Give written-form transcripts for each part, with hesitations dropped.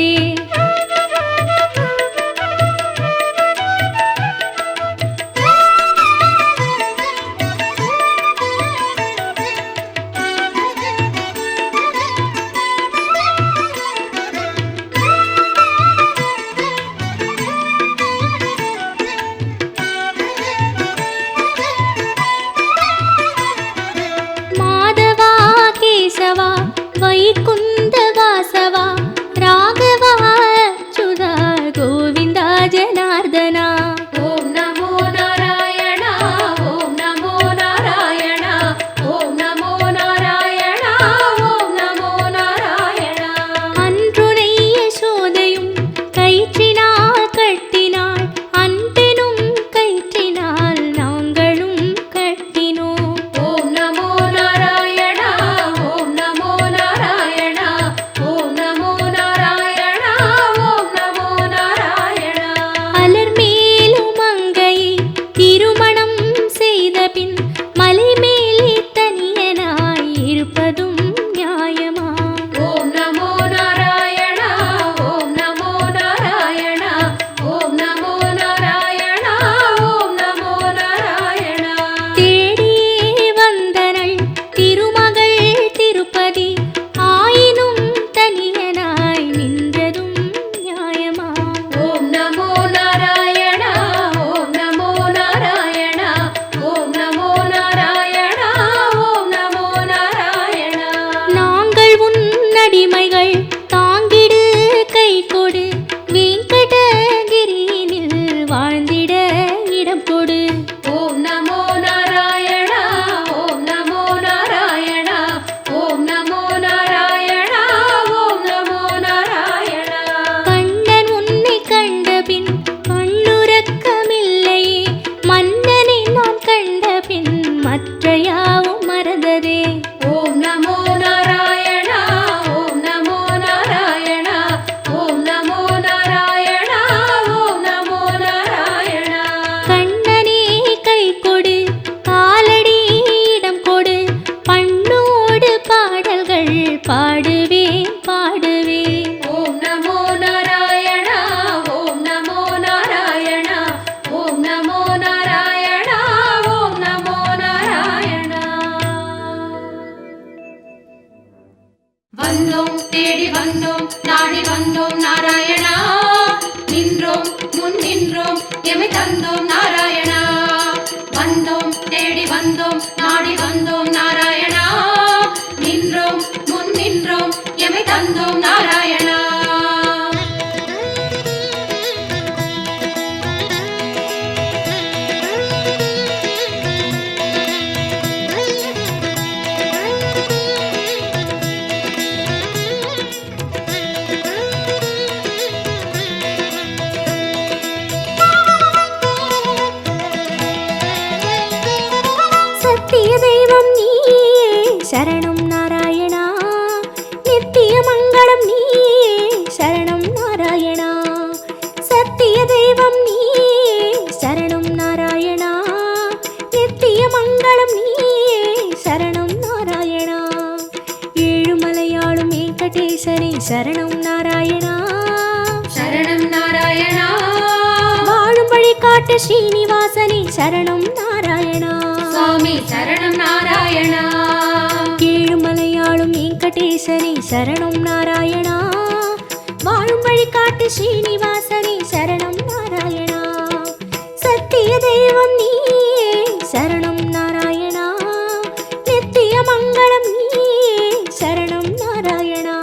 மறந்ததே. வைகுந்த வாசவா ராகவா அச்சுதா கோவிந்தா ஜனார்தனா. ஓம் நமோ நாராயணா ஓம் நமோ நாராயணா ஓம் நமோ நாராயணா ஓம் நமோ நாராயணா. அன்றுனை யசோதையும் கயிற்றினால் கட்டினாள், அன்பெனும் கயிற்றினால் நாங்களும் கட்டினோம். ஓம் நமோ நாராயணா ஓம் நமோ நாராயணா ஓம் நமோ நாராயணா ஓம் நமோ நாராயணா. அலர்மேலும் மங்கையை திருமணம் செய்த பின் மலை மேலே தனியனாய் இருப்பதும் நியாயமா? ஓம் நமோ நாராயணா ஓம் நமோ நாராயணா ஓம் நமோ நாராயணா ஓம் நமோ நாராயணா. தேடியே வந்தனள் திருமகள் திருப்பதி, ஆயினும் தனியனாய் நின்றதும் நியாயமா? ஓம் நமோ நாராயணா ஓம் நமோ நாராயணா ஓம் நமோ நாராயணா ஓம் நமோ நாராயணா. நாங்கள் உன் அடிமைகள், தாங்கிடு கை கொடு, வெங்கடகிரியினில் வாழ்ந்திட இடம் கொடு. ஓம் நமோ நாராயணா ஓம் நமோ நாராயணா ஓம் நமோ நாராயணா ஓம் நமோ நாராயணா. கண்ணன் உன்னை கண்டபின் கண்ணுறக்கமில்லையே, மன்னனை நான் கண்டபின் மற்ற யாவும் மறந்ததே. ஓம் நமோ நாராயணா ஓம் நமோ நாராயணா ஓம் நமோ நாராயணா ஓம் நமோ நாராயணா. கண்ணனே கை கொடு, காலடி இடம் கொடு, பண்ணோடு பாடல்கள் பாடுவேன் பாடுவேன். ஓம் நமோ நாராயணா ஓம் நமோ நாராயணா ஓம் நமோ நாராயணா ஓம் நமோ நாராயணா. வந்தோம் தேடி வந்தோம் நாடி வந்தோம் நாராயணா, நின்றோம் முன் நின்றோம் எமை தந்தோம் நாராயணா. வந்தோம் தேடி வந்தோம் நாடி வந்தோம் நாராயணா, நின்றோம் முன் நின்றோம் எமை தந்தோம் நாராயணா. சத்திய தெய்வம் நீயே சரணம் நாராயணா, நித்திய மங்களம் நீயே சரணம் நாராயணா. சத்திய தெய்வம் நீயே சரணம் நாராயணா, நித்திய மங்களம் நீயே சரணம் நாராயணா. ஏழுமலையாளும் வெங்கடேசனே சரணம் நாராயணா. சரணம் நாராயணா வாழும் வழி காட்டு ஸ்ரீனிவாசனே சரணம் நாராயணா. சுவாமி சரணம் நாராயணா. ஏழுமலையாளும் வெங்கடேசனே சரணம் நாராயணா. வாழும் வழி காட்டு ஸ்ரீனிவாசனே சரணம் நாராயணா. சத்திய தெய்வம் நீயே சரணம் நாராயணா, நித்திய மங்களம் நீயே சரணம் நாராயணா.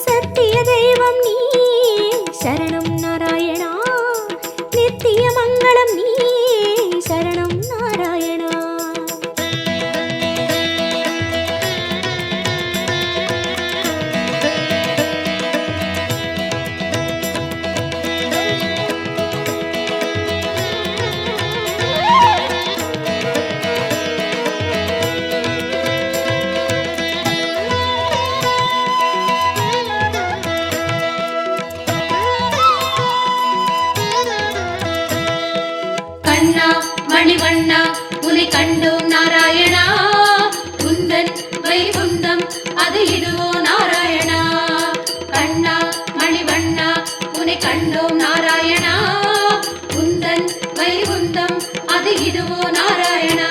சத்திய தெய்வம் நீயே சரணம் நாராயணா, நித்திய மங்களம் நீயே சரணம் நாராயணா. கண்ணா மணிவண்ணா உன்னை கண்டோம் நாராயணா, உந்தன் வைகுந்தம் அது இதுவோ நாராயணா. கண்ணா மணிவண்ணா கண்டோம் நாராயணா உந்தன் வைகுந்தம் அது இதுவோ நாராயணா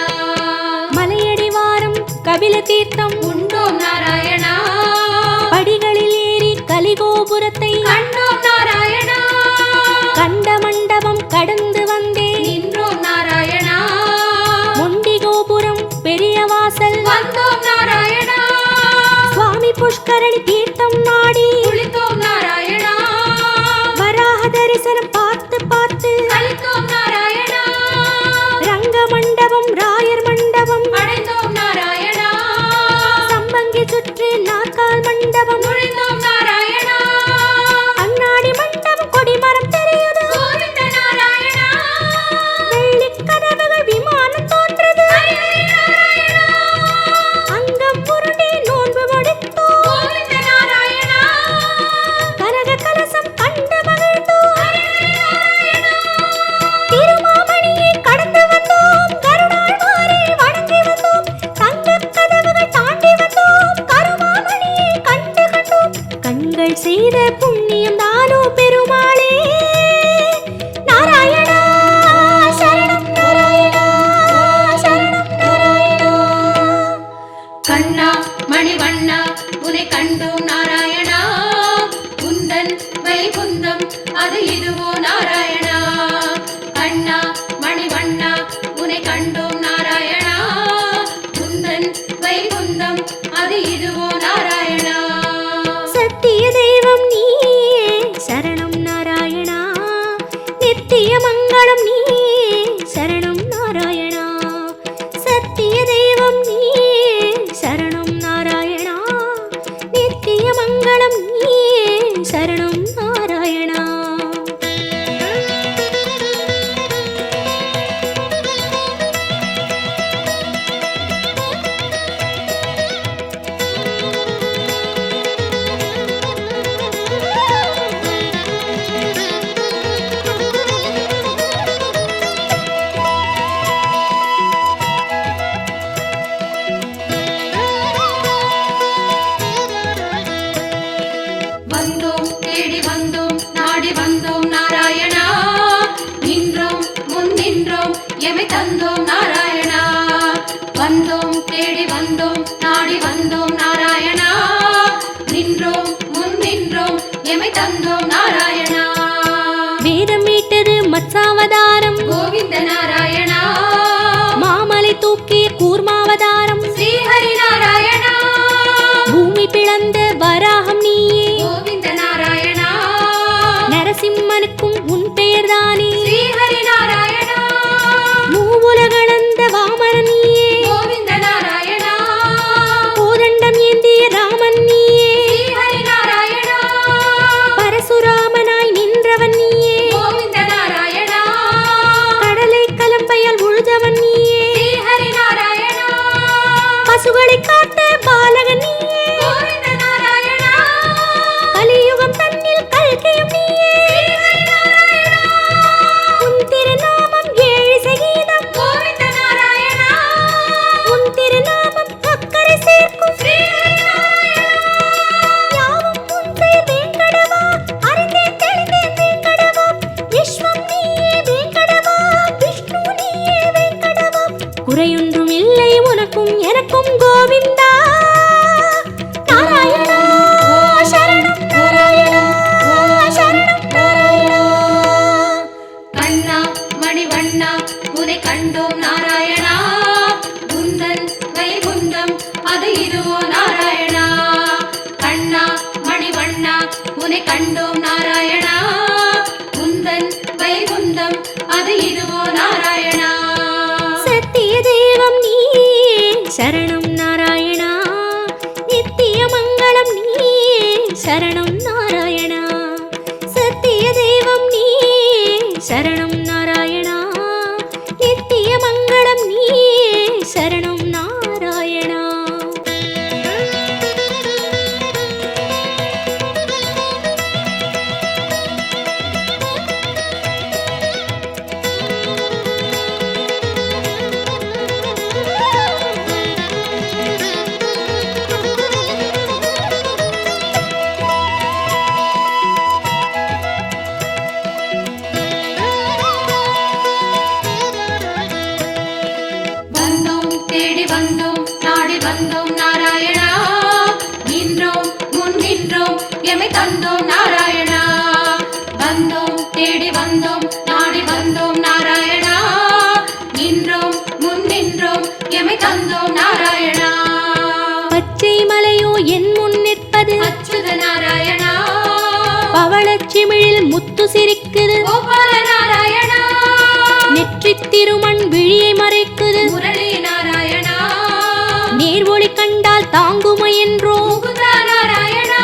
மலையடிவாரம் கபில தீர்த்தம் உண்டோம் நாராயணா படிகளில் ஏறி கலிகோபுரத்தை கண்டோம் நாராயணா கண்ட மண்டபம் கடந்து வந்தேன் நின்றோம் நாராயணா முண்டி கோபுரம் பெரிய வாசல் வந்தோம் நாராயணா சுவாமி புஷ்கரணி தீர்த்தம் நாடி குளித்தோம் நாராயணா வராக தரிசனம் பார்த்து பார்த்து கலித்தோம் நாராயணா ரங்க மண்டபம் ராயர் மண்டபம் அடைந்தோம் நாராயணா சம்பங்கி சுற்று நாற்கால் மண்டபம் நுழைந்தோம் நாராயணா அண்ணாடி மண்டபம் கொடிமரம் தெரியுது கோவிந்த நாராயணா வெள்ளிக் கதவுகள் விமானம் தோன்றது அங்கம் புரண்டி நோன்பு முடித்தோம் கோவிந்த நாராயணா கனக கலசம் கண்டு மகிழ்ந்தோம் திருமாமணியை கடந்து வந்தோம் கருடாழ்வாரை வணங்கி வந்தோம் தங்கக் கதவுகள் தாண்டி வந்தோம் கருமாமணியை கண்டு கண்டோம் கண்கள் செய்த புண்ணியம் தானோ பெருமாளே நாராயணா சரணம் நாராயணா சரணம் நாராயணா கண்ணா மணிவண்ணா உனை கண்டோம் நாராயணா உந்தன் வைகுந்தம் அது இதுவோ நாராயணா கண்ணா மணிவண்ணா உனை கண்டோம் நாராயணா உந்தன் வைகுந்தம் அது இதுவோ நாராயணா சத்திய தெய்வம் நீயே சரணம் நாராயணா நித்திய மங்களம் நீயே சரணம் நாராயணா சத்திய தெய்வம் நீயே சரணம் நாராயணா நித்திய மங்களம் நீயே சரணம் நாராயணா வந்தோம் தேடி வந்தோம் நாடி வந்தோம் நாராயணா நின்றோம் முன் நின்றோம் எமை தந்தோம் நாராயணா வந்தோம் தேடி வந்தோம் நாடி வந்தோம் நாராயணா நின்றோம் முன் நின்றோம் எமை தந்தோம் நாராயணா வேதம் மீட்டது மத்சாவதாரம் கோவிந்த நாராயணா மாமலை தூக்கிய கூர்மாவதாரம் ஸ்ரீஹரி நாராயணா பூமி பிளந்த வராகம் நீயே கோவிந்த நாராயணா நரசிம்மனுக்கும் உன் பெயர்தானே ஸ்ரீஹரி நாராயணா மூவுலகளந்த வாமரன் நீயே கோவிந்த நாராயணா கோதண்டம் ஏந்திய ராமன் நீயே ஸ்ரீஹரி நாராயணா பரசுராமனாய் நின்றவன் நீயே கோவிந்த நாராயணா கடலை கலம்பையால் உழுதவன் நீயே ஸ்ரீஹரி நாராயணா பசுகளை காத்த பாலகன் நீயே கோவிந்த நாராயணா கலியுகம் தன்னில் கல்கியும் நீயே உன் திருநாமம் ஏழு சகீதம் கோவிந்த நாராயணா உன் திருநாமம் அக்கறை சேர்க்கும் ஸ்ரீஹரி யாவும் உன் பெயர் வேங்கடவா அறிந்தேன் தெளிந்தேன் வேங்கடவா விஸ்வம் நீயே வேங்கடவா விஷ்ணு நீயே வேங்கடவா குறையொன்றும் இல்லை உனக்கும் எனக்கும் கோவிந்தா நாராயணா சரணம் நாராயணா சரணம் நாராயணா கண்ணா மணிவண்ணா உனை கண்டோம் நாராயணா உந்தன் வைகுந்தம் அது இதுவோ நாராயணா கண்ணா மணிவண்ணா உனை கண்டோம் நாராயணா உந்தன் வைகுந்தம் அது இதுவோ நாராயணா சத்திய தெய்வம் நீயே சரணம் நாராயணா நித்திய மங்களம் நீயே சரணம் நாராயணா சத்திய தெய்வம் நீயே சரணம் நாராயணா நித்திய மங்களம் நீயே சரணம் நாராயணா எமை தந்தோம் நாராயணா. வந்தோம் தேடி வந்தோம் நாடி வந்தோம் நாராயணா. நின்றோம் முன் நின்றோம் எமை தந்தோம் நாராயணா. பச்சை மலையோ என் முன் நிற்பது அச்சுத நாராயணா. பவளச்சிமிழில் முத்து சிரிக்குது கோபால நாராயணா. நெற்றித் திருமண் விழியை மறைக்குது முரளி நாராயணா. நேர்வொளி கண்டால் தாங்குமை என்றோ முகுந்தா நாராயணா.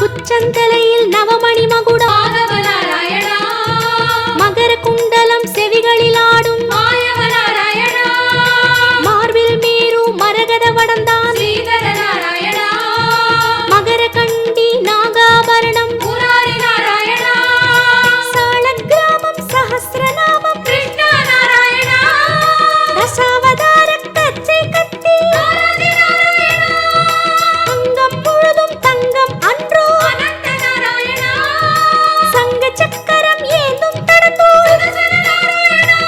உச்சந்தலையில் நவமணி மகுடம் மாதவ நாராயணா. மகர குண்டலம் செவிகளில் ஆடும் மாயவ நாராயணா. மார்பில் மீறு மரகத வடந்தான் ஸ்ரீதர நாராயணா. மகர கண்டி நாகாபரணம் முராரி நாராயணா. சாளக்கிராமம் சஹஸ்ரநாமம் கிருஷ்ணா நாராயணா. தசாவதார கச்சை கட்டி ஆதி நாராயணா. அங்கம் முழுதும் தங்கம் அன்றோ அனந்த நாராயணா. சங்க சக்கரம் ஏந்தும் தடந்தோ சுதர்சன நாராயணா.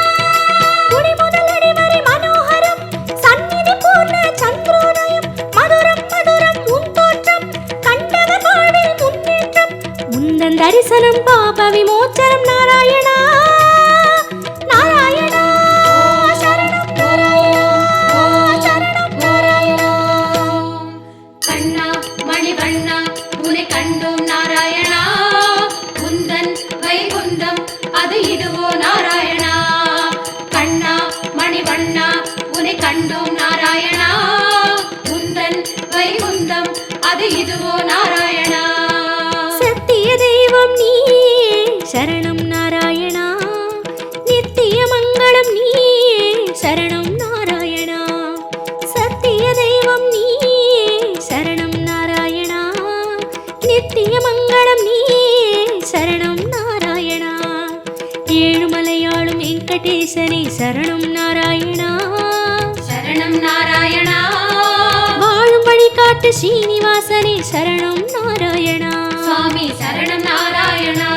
குடி முதலடி வரை மனோகரம் சந்நிதி பூர்ண சந்திரோதயம் மதுரம் மதுரம் உன் தோற்றம் கண்டவர் வாழ்வில் முன்னேற்றம் முந்தன் தரிசனம் பாப விமோச்சனம் நாராயணா நாராயணா சரணம் சரணம் நாராயணா. கண்ணா மணிவண்ணா உன்னை கண்டோம் நாராயணா. குந்தன் வைகுந்தம் அது இதுவோ நாராயணா. கண்ணா மணிவண்ணா உன்னை கண்டோம் நாராயணா. குந்தன் வைகுந்தம் அது இதுவோ நாராயணா. சத்திய தெய்வம் நீயே சரணம் நாராயணா. நித்திய மங்களம் நீயே சரணம் நாராயணா. சத்திய தெய்வம் நீயே சரணம் நாராயணா. நித்திய மங்களம் நீயே சரணம் நாராயணா. ஏழுமலையாளும் வெங்கடேசனே சரணம் நாராயணா. சரணம் நாராயணா. வாழும் வழிகாட்டு ஸ்ரீனிவாசனே சரணம் நாராயணா. சுவாமி சரணம் நாராயணா.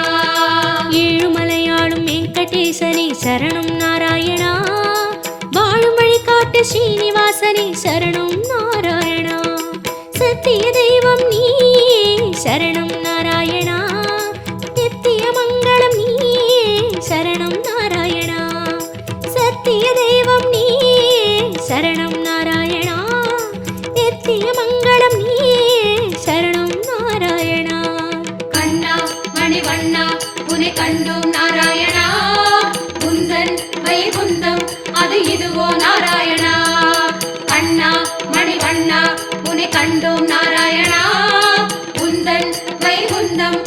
ஏழுமலையாளும் வெங்கடேசனே சரணம் நாராயணா. வாழும் வழிகாட்டு ஸ்ரீனிவாசனே சரணம் நாராயணா. சத்திய தெய்வம் நீயே சரணம் நாராயணா. நித்திய மங்களம் நீயே சரணம் நாராயணா. சத்திய தெய்வம் நீயே சரணம் நாராயணா. நித்திய மங்களம் நீயே சரணம் நாராயணா. கண்ணா மணிவண்ணா உன்னை கண்டோம் நாராயணா. குந்தன் வைகுந்தம் அது இதுவோ நாராயணா. கண்ணா மணிவண்ணா உன்னை கண்டோம் நாராயணா. குந்தன் வைகுந்தம்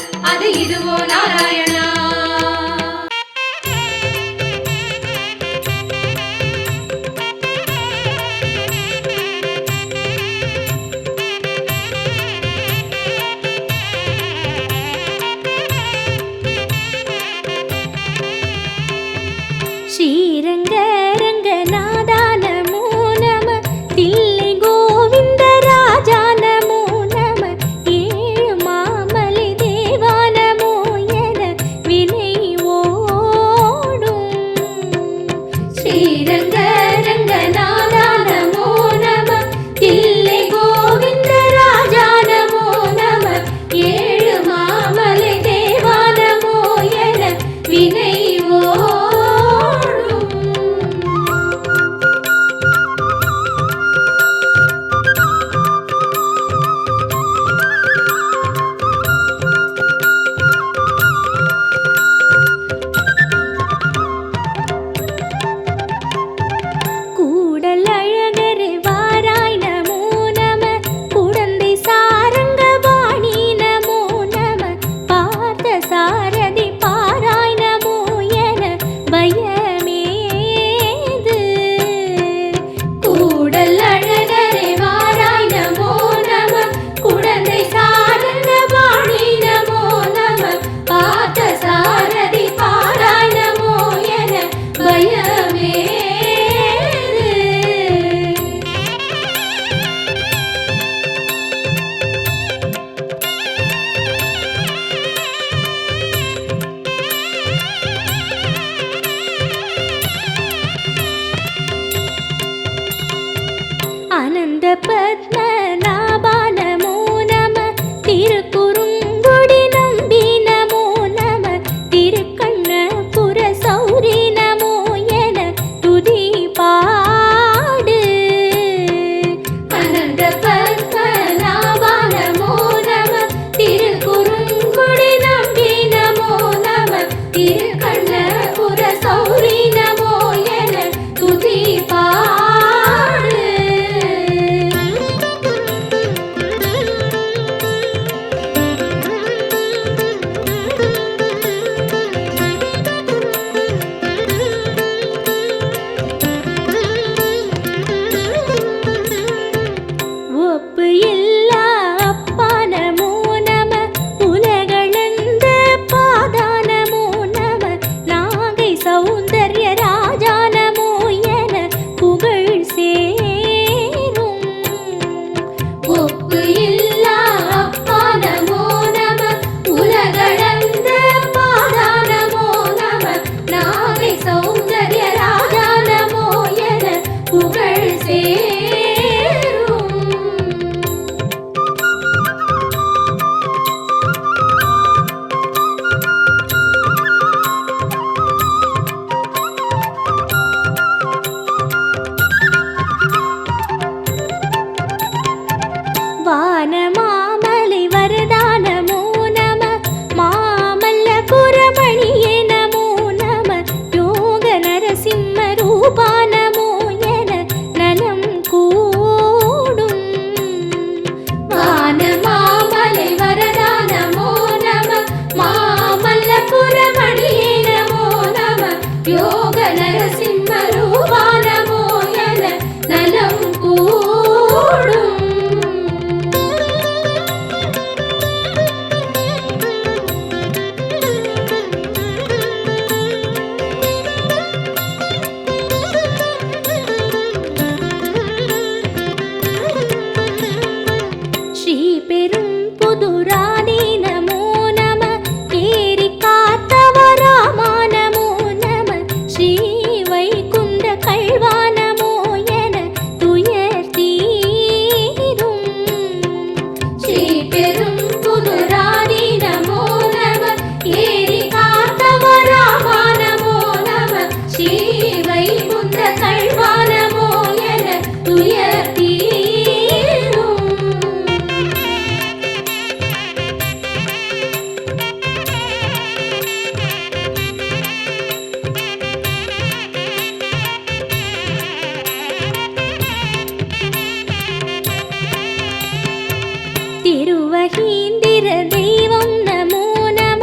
திருமகீந்திர தெய்வம் நமோ நம,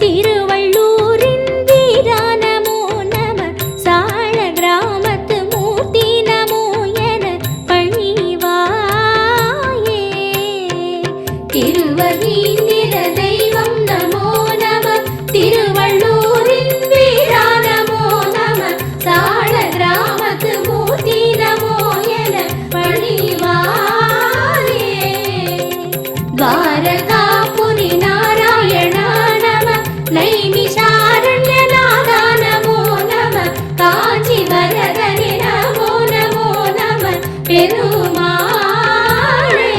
திருவள்ளூரின் வீரா நமோ நம, சாழ கிராமத்து மூர்த்தி நமோ என பணிவாயே. திருவகீந்திர தெய்வம் நமோ நம, திருவள்ளூரின் வீரா நமோ நம, சாழ கிராமத்து மூர்த்தி நமோ என பணிவாயே. द्वारकापुरी नारायणा नमः, नैमिषारण्यनाथा नमो नमः, काञ्चीवरदने नमो नमो नमः पेरुमाळे.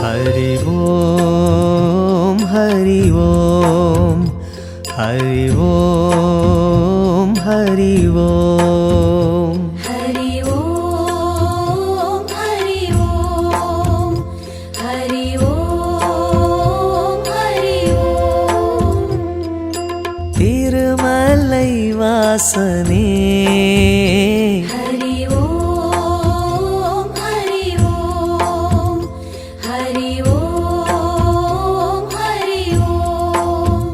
हरि ओम हरि ओम हरि ओम हरि ओम हरि ओम हरि ओम हरि ओम हरि ओम. तिरुमलै वासने हरि ओम हरि ओम हरि ओम हरि ओम.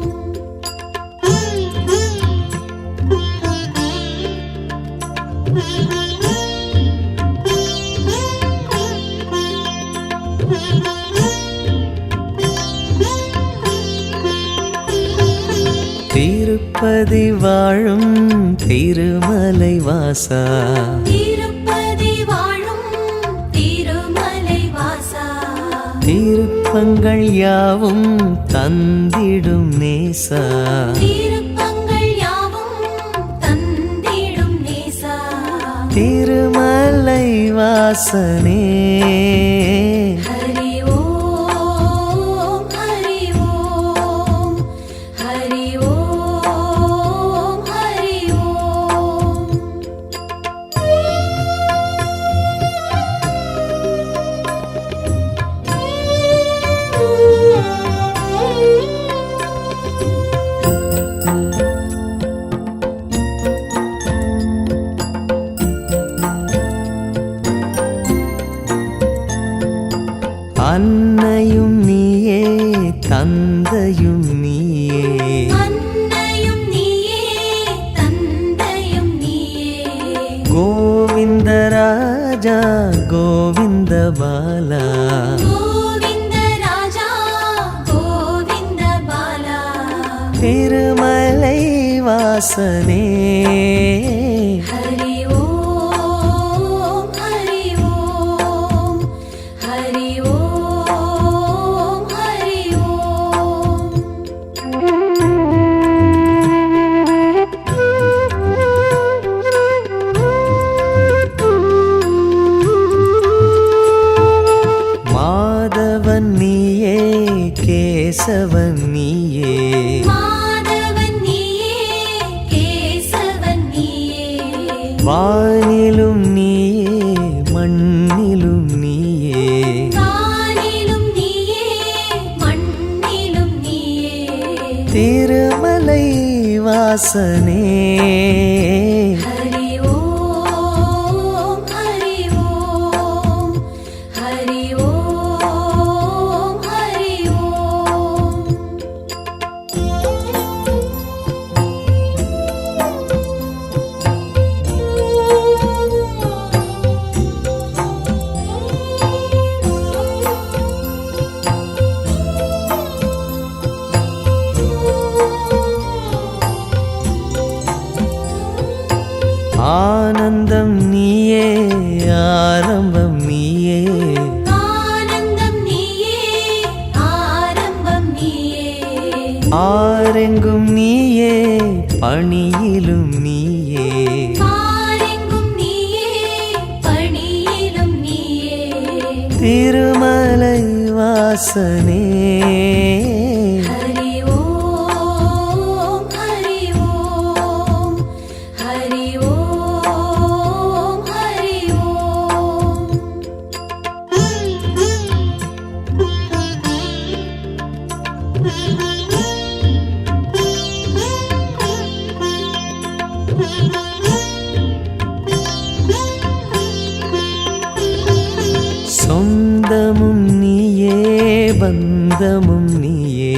திருப்பதி வாழும் திருமலை வாசா, திருப்பதி வாழும் திருமலை வாசா, திருப்பங்கள் யாவும் தந்திடும் நேசா, திருப்பங்கள் யாவும் தந்திடும் நேசா. திருமலை வாசனே हरि ओम हरि ओम हरि ओम हरि ओम. அன்னையும் நீயே தந்தையும் நீயே, அன்னையும் நீயே தந்தையும் நீயே, கோவிந்தராஜா கோவிந்த பாலா, கோவிந்த ராஜா கோவிந்த பாலா. திருமலை வாசனே हरि ओम हरि ओम हरि ओम हरि ओम. மாதவன் நீயே கேசவன் நீயே, மாதவன் நீயே கேசவன் நீயே, வானிலும் நீயே மண்ணிலும் நீயே, வானிலும் நீயே மண்ணிலும் நீயே. திருமலை வாசனே हरि ओम हरि ओम हरि ओम हरि ओम. ஆனந்தம் நீயே ஆரம்பம் நீயே, ஆனந்தம் நீயே ஆரம்பம் நீயே, ஆரெங்கும் நீயே பணியிலும் நீயே, ஆரெங்கும் நீயே பணியிலும் நீயே. திருமலை வாசனே हरि ओम हरि ओम हरि ओम சொந்தமும் நீயே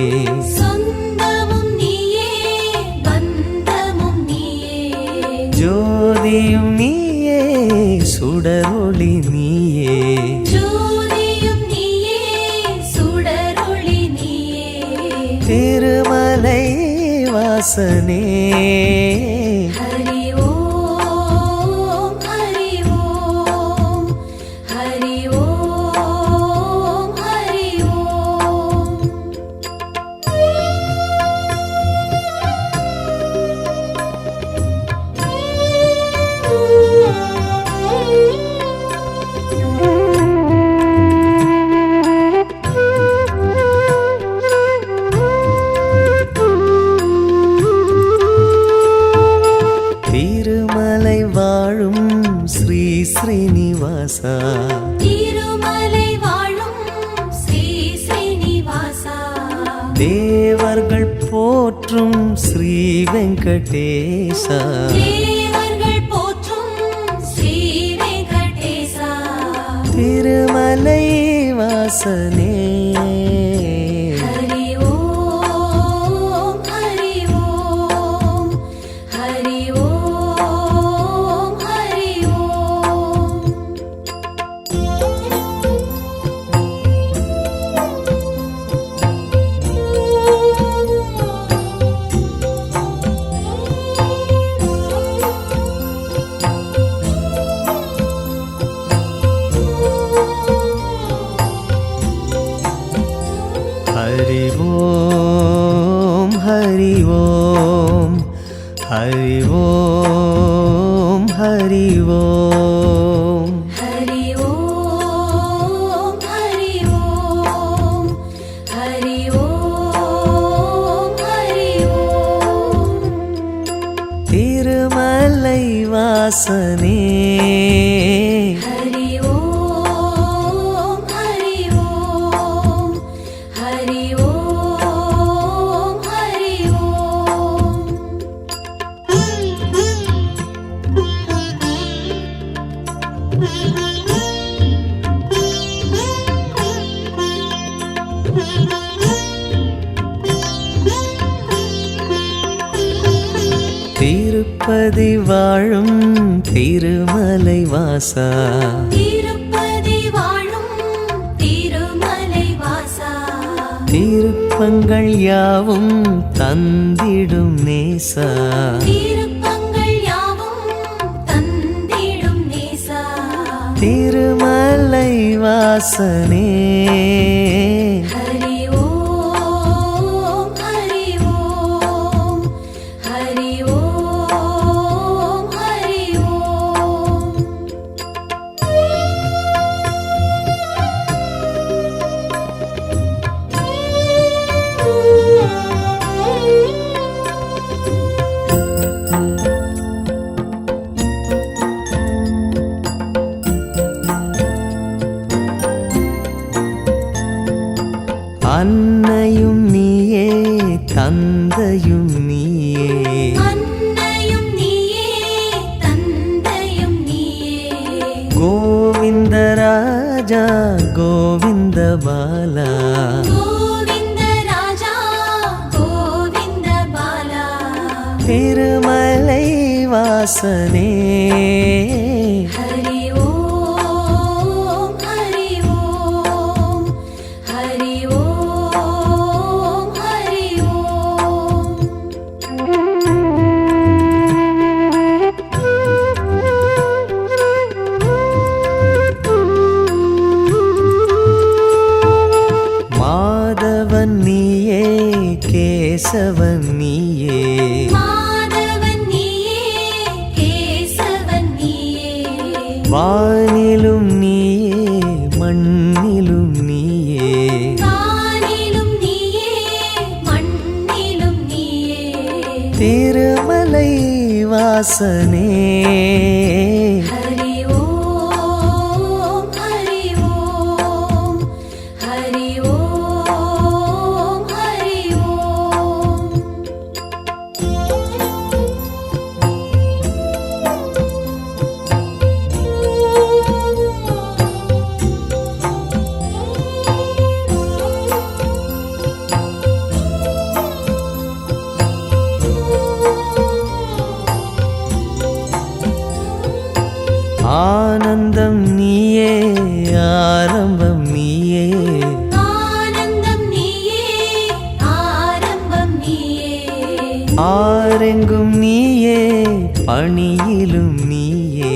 சொந்தமும் நீயே பந்தமும் நீயே ஜோதியும் நீயே சுடரொளி நீயே ஜோதியும் நீயே சுடரொளி நீயே திருமலை வாசனே ஹரி ஓம் ஹரி ஓம் ஹரி ஓம் ஹரி ஓம் திருமலை வாழும் ஸ்ரீ ஸ்ரீனிவாசா திருமலை வாழும் ஸ்ரீ ஸ்ரீனிவாசா தேவர்கள் போற்றும் ஸ்ரீ வெங்கடேசா தேவர்கள் போற்றும் ஸ்ரீ வெங்கடேசா திருமலை வாசனே ஹரி ஓம் ஹரி ஓம் ஹரி ஓம் ஹரி ஓம் ஹரி ஓம் ஹரி ஓம் ஹரி ஓம் ஹரி ஓம் ஹரி ஓம் ஹரி ஓம் ஹரி ஓம் ஹரி ஓம் திருமலை வாசனே ஹரி ஓம் ஹரி ஓம் ஹரி ஓம் ஹரி ஓம் திருப்பதி வாழும் திருமலை வாசா திருப்பதி வாழும் திருமலை வாசா திருப்பங்கள் யாவும் தந்திடும் நேசா திருப்பங்கள் யாவும் தந்திடும் நேசா திருமலை வாசனே ஹரி ஓம் ஹரி ஓம் ஹரி ஓம் ஹரி ஓம் அன்னையும் நீயே தந்தையும் நீயே அன்னையும் நீயே தந்தையும் நீயே கோவிந்த ராஜா கோவிந்த பாலா கோவிந்த ராஜா கோவிந்த பாலா திருமலை வாசனே ஹரி ஓம் ஹரி ஓம் ஹரி ஓம் ஹரி ஓம் மாதவன் நீயே கேசவன் நீயே மாதவன் நீயே கேசவன் நீயே வானிலும் நீயே மண்ணிலும் நீயே வானிலும் நீயே மண்ணிலும் நீயே திருமலை வாசனே ஹரி ஓம் ஹரி ஓம் ஹரி ஓம் ஹரி ஓம் ஆனந்தம் நீயே ஆரம்பம் நீயே ஆனந்தம் நீயே ஆரம்பம் நீயே ஆரெங்கும் நீயே பணியிலும் நீயே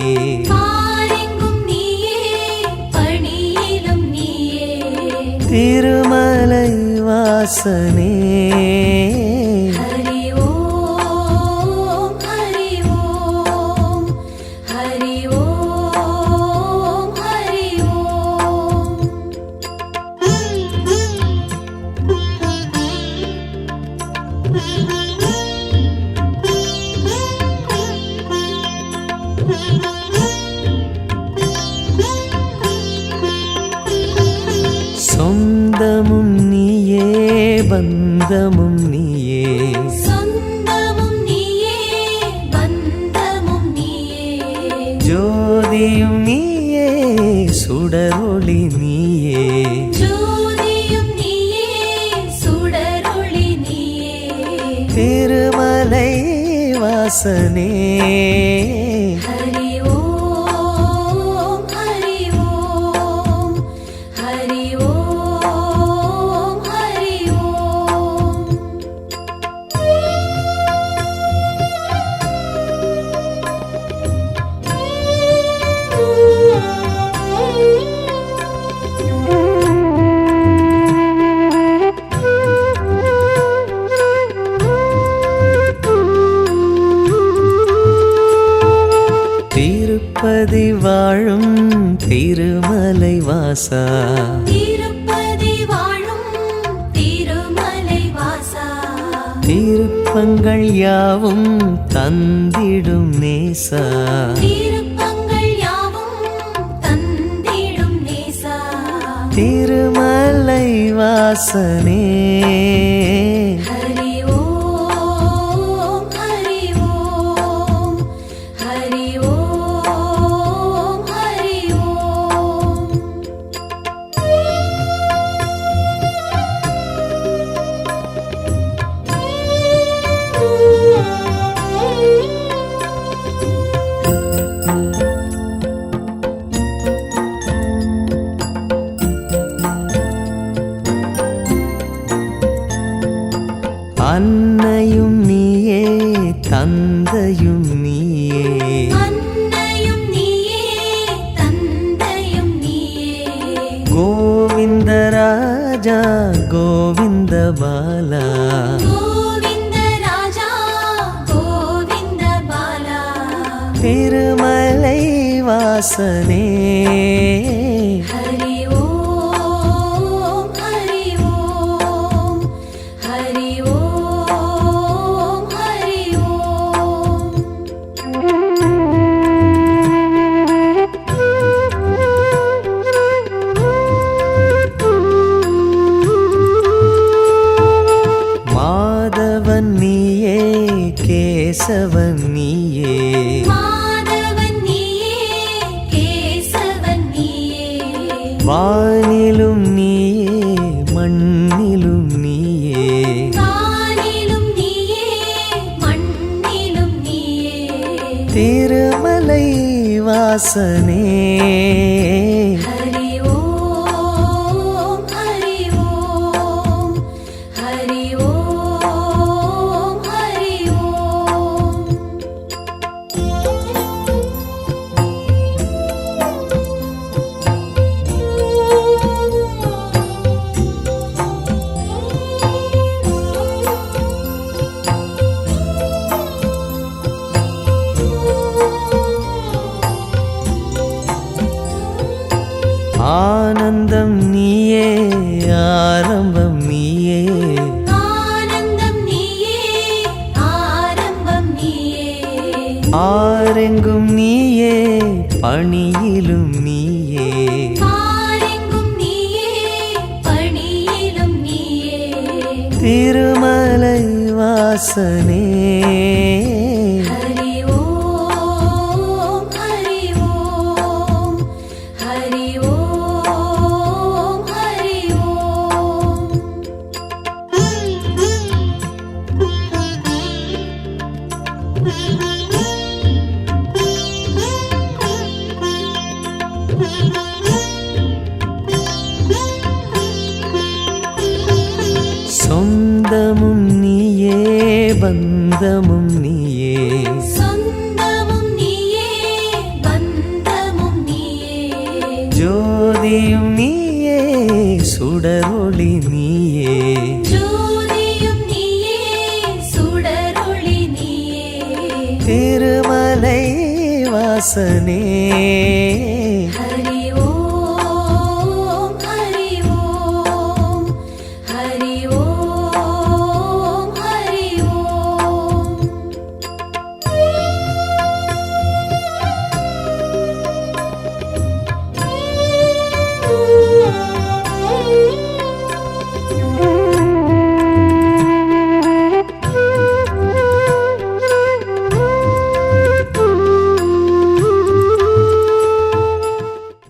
ஆரெங்கும் நீயே பணியிலும் நீயே திருமலை வாசனே ஹரி ஓம் ஹரி ஓம் ஹரி ஓம் ஹரி ஓம் சொந்தமும் நீயே பந்தமும் நீயே சொந்தமும் நீயே பந்தமும் நீயே ஜோதியும் நீயே சுடரொளி நீயே ஜோதியும் நீயே சுடரொளி நீயே திருமலை வாசனே ஹரி ஓம் ஹரி ஓம் ஹரி ஓம் ஹரி ஓம் திருப்பதி வாழும் திருமலை வாசா திருப்பதி வாழும் திருமலை வாசா திருப்பங்கள் யாவும் தந்திடும் நேசா திருப்பங்கள் யாவும் தந்திடும் நேசா திருமலை வாசனே ஹரி ஓம் ஹரி ஓம் ஹரி ஓம் ஹரி ஓம் அன்னையும் நீயே தந்தையும் நீயே அன்னையும் நீயே தந்தையும் நீயே கோவிந்த ராஜா கோவிந்த பாலா கோவிந்த ராஜா கோவிந்த பாலா திருமலை வாசனே ஹரி ஓம் ஹரி ஓம் ஹரி ஓம் ஹரி ஓம் மாதவன் நீயே கேசவன் நீயே மாதவன் நீயே கேசவன் நீயே வானிலும் நீயே மண்ணிலும் நீயே வானிலும் நீயே மண்ணிலும் நீயே திருமலை வாசனே ஹரி ஓம் ஹரி ஓம் ஹரி ஓம் ஹரி ஓம் ஆனந்தம் நீயே ஆரம்பம் நீயே ஆனந்தம் நீயே ஆரம்பம் நீயே ஆரெங்கும் நீயே பணியிலும் நீயே ஆரெங்கும் நீயே பணியிலும் நீயே திருமலை வாசனே ஹரி ஓம் ஹரி ஓம் ஹரி ஓம் ஹரி ஓம் சொந்தமும் நீயே பந்தமும் நீயே சொந்தமும் நீயே பந்தமும் நீயே ஜோதியும் நீயே சுடரொளி நீயே ஜோதியும் நீயே சுடரொளி நீயே திருமலை வாசனே ஹரி